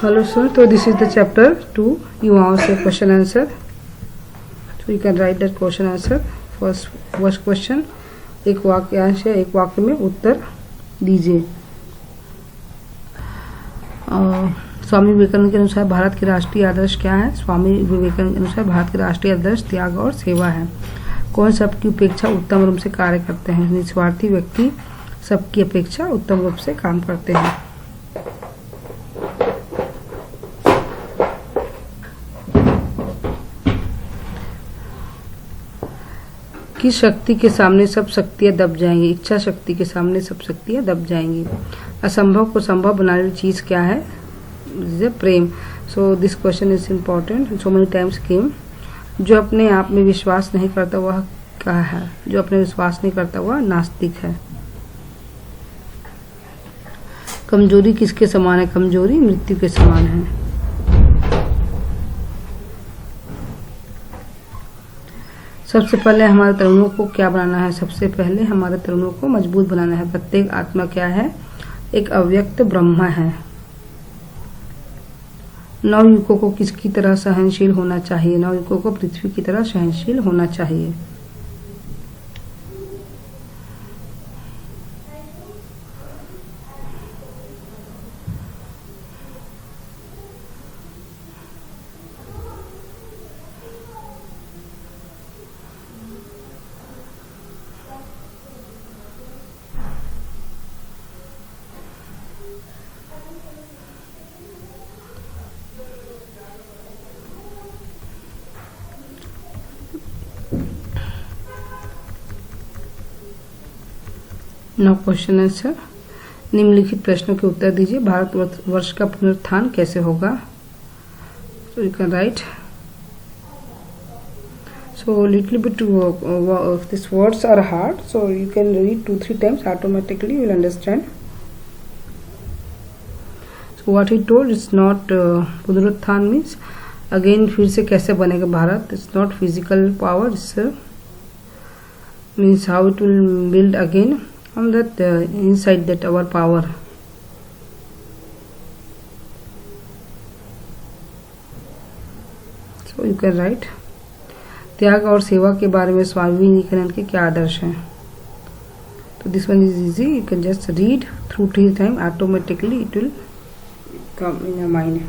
Hello sir, so this is the chapter 2. You answer question answer. So you can write that question answer. First question, एक वाक्यांश है, एक वाक्य में उत्तर दीजिए। स्वामी विवेकानंद के अनुसार भारत के राष्ट्रीय आदर्श क्या है? स्वामी विवेकानंद के अनुसार भारत के राष्ट्रीय आदर्श त्याग और सेवा है। कौन सबकी उपेक्षा उत्तम रूप से कार्य करते हैं? निस्वार्थी व्यक्ति सबकी अपेक्षा उत्तम रूप से काम करते हैं। किस शक्ति के सामने सब शक्तियां दब जाएंगी? इच्छा शक्ति के सामने सब शक्तियां दब जाएंगी। असंभव को संभव बनाने वाली चीज क्या है? प्रेम। So this question is important, so many times came. जो अपने आप में विश्वास नहीं करता वह क्या है? जो अपने विश्वास नहीं करता वह नास्तिक है। कमजोरी किसके समान है? कमजोरी मृत्यु के समान है। सबसे पहले हमारे तरुणों को क्या बनाना है? सबसे पहले हमारे तरुणों को मजबूत बनाना है। प्रत्येक आत्मा क्या है? एक अव्यक्त ब्रह्म है। नवयुवकों को किसकी तरह सहनशील होना चाहिए? नवयुवकों को पृथ्वी की तरह सहनशील होना चाहिए। नौ क्वेश्चन आंसर। निम्नलिखित प्रश्नों के उत्तर दीजिए। भारत वर्ष का पुनरुत्थान कैसे होगा? So you can write. So little bit this words are hard, so you can read 2-3 times, automatically you will understand. So what he told is not पुनरुत्थान means again फिर से कैसे बनेगा Bharat. It's not physical power, it's means how it will build again on that inside that our power. So you can write. त्याग और सेवा के बारे में स्वामी विवेकानंद के क्या आदर्श हैं? तो this one is easy, you can just read through 3 times, automatically it will come in your mind.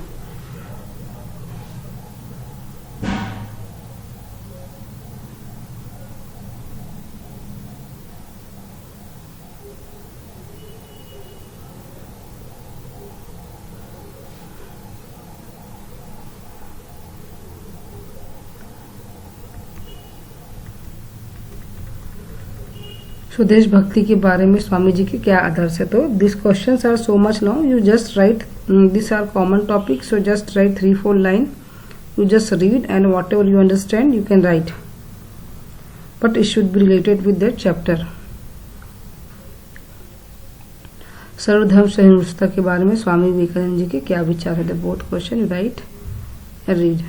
सो देशभक्ति के बारे में स्वामी जी के क्या आदर्श है? तो this questions are so much long, you just write, this are common topic, so just write 3-4 line, you just read and whatever you understand you can write, but it should be related with that chapter. सर्वधर्म सहिष्णुता के बारे में स्वामी विवेकानंद जी के क्या विचार है? The both question you right and read.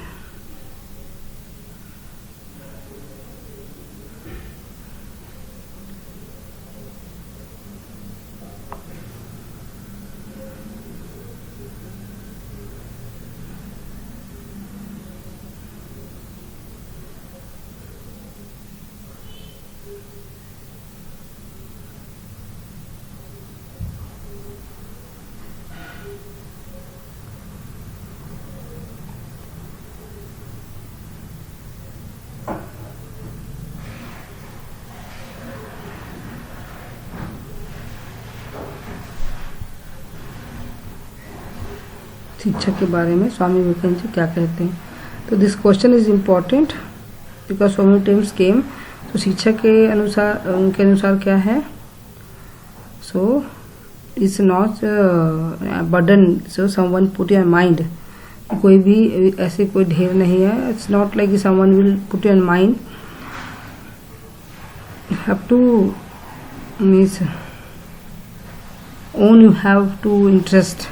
शिक्षा के बारे में स्वामी विवेकानंद जी क्या कहते हैं? तो this question is important because so many times came. तो शिक्षा के अनुसार, उनके अनुसार क्या है? So it's not burden, so someone put your mind. कोई भी ऐसे कोई ढेर नहीं है. It's not like someone will put your mind. You have to means own, you have to interest.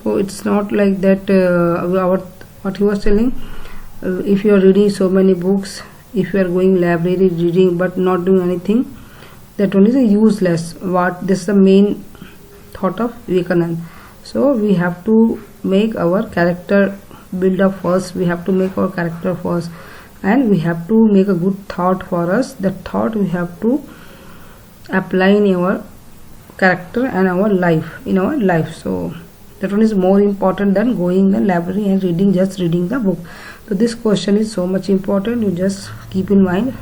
So it's not like that what he was telling, if you are reading so many books, if you are going library reading but not doing anything, that one is a useless. What this is the main thought of Vivekananda. So we have to make our character build up first. We have to make our character first, and we have to make a good thought for us. That thought we have to apply in our character and our life. So that one is more important than going the library and just reading the book. So this question is so much important. You just keep in mind.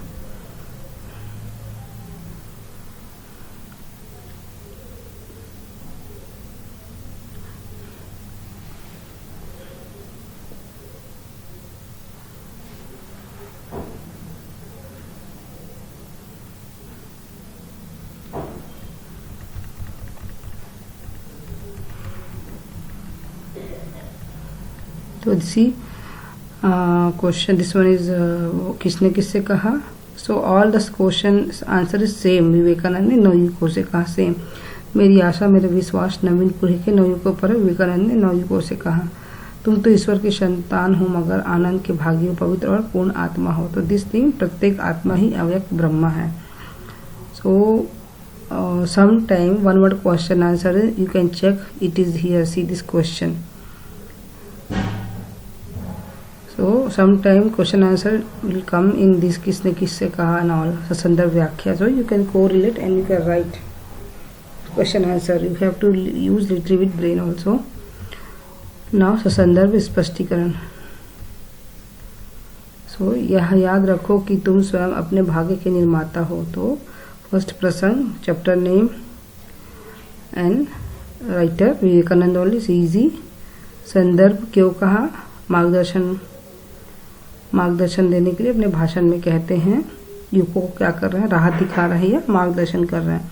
तो see question this one is किसने किससे कहा. So all the question answer is same. Vivekananda ने नवयुवकों से कहा. Same. मेरी आशा मेरा विश्वास नवीनपुरी के नवयुवकों पर. विवेकानंद ने नवयुवकों से कहा. तुम तो ईश्वर की संतान हो मगर आनंद के भागी हो, पवित्र और पूर्ण आत्मा हो. तो दिस थिंग प्रत्येक आत्मा ही अव्यक्त ब्रह्मा है. So some time one word question answer you can check it is here. See this question. So sometime question answer will come in this किसने किससे कहा and all संदर्भ व्याख्या. So you can correlate and you can write question answer. You have to use little bit brain also. Now संदर्भ स्पष्टीकरण. So यह याद रखो कि तुम स्वयं अपने भाग्य के निर्माता हो. तो फर्स्ट प्रसंग, chapter name and writer Vivekananda only. Easy. संदर्भ क्यों कहा. मार्गदर्शन देने के लिए अपने भाषण में कहते हैं. युवकों को क्या कर रहे हैं, राह दिखा रहे हैं या मार्गदर्शन कर रहे हैं.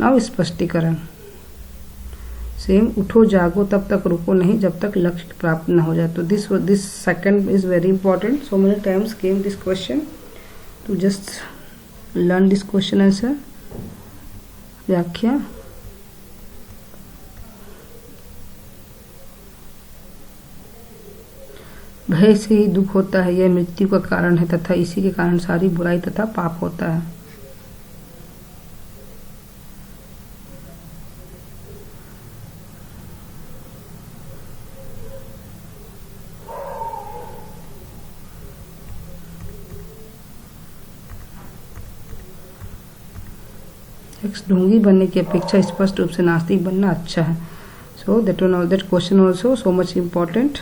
नाउ स्पष्टीकरण. सेम. उठो जागो तब तक रुको नहीं जब तक लक्ष्य प्राप्त न हो जाए. तो this second is very important. So many times came this question. To just learn this question answer. व्याख्या. भय से ही दुख होता है, यह मृत्यु का कारण है तथा इसी के कारण सारी बुराई तथा पाप होता है. ढोंगी बनने की अपेक्षा स्पष्ट रूप से नास्तिक बनना अच्छा है. So that question also so much important.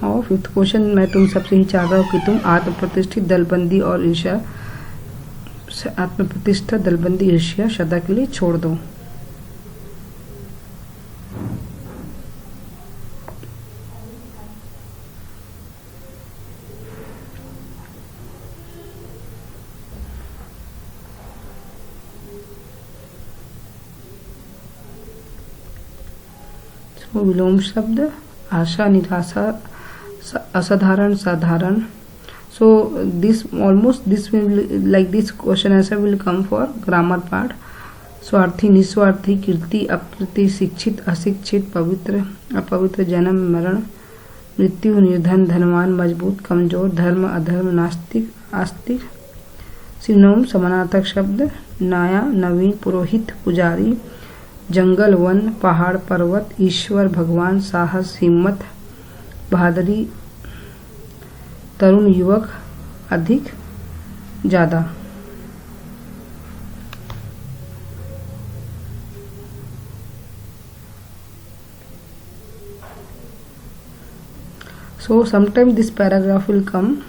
और फिफ्थ क्वेश्चन, मैं तुम सबसे ही चाह रहा हूँ कि तुम आत्मप्रतिष्ठित दलबंदी और ईर्ष्या सदा के लिए छोड़ दो. विलोम शब्द. आशा, निराशा, असाधारण, साधारण. So this will like this question answer will come for grammar part. स्वार्थी, निस्वार्थी, कीर्ति, अकृति, शिक्षित, अशिक्षित, पवित्र, अपवित्र, जन्म, मरण, मृत्यु, निर्धन, धनवान, मजबूत, कमजोर, धर्म, अधर्म, नास्तिक, आस्तिक. सिनोम समानार्थक शब्द. नया, नवीन, पुरोहित, पुजारी, जंगल, वन, पहाड़, पर्वत, ईश्वर, भगवान, साहस, हिम्मत, बहादुरी, तरुण, युवक, अधिक, ज्यादा. So sometime this paragraph will come,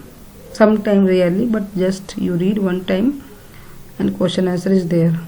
sometime rarely, but just you read one time and question answer is there.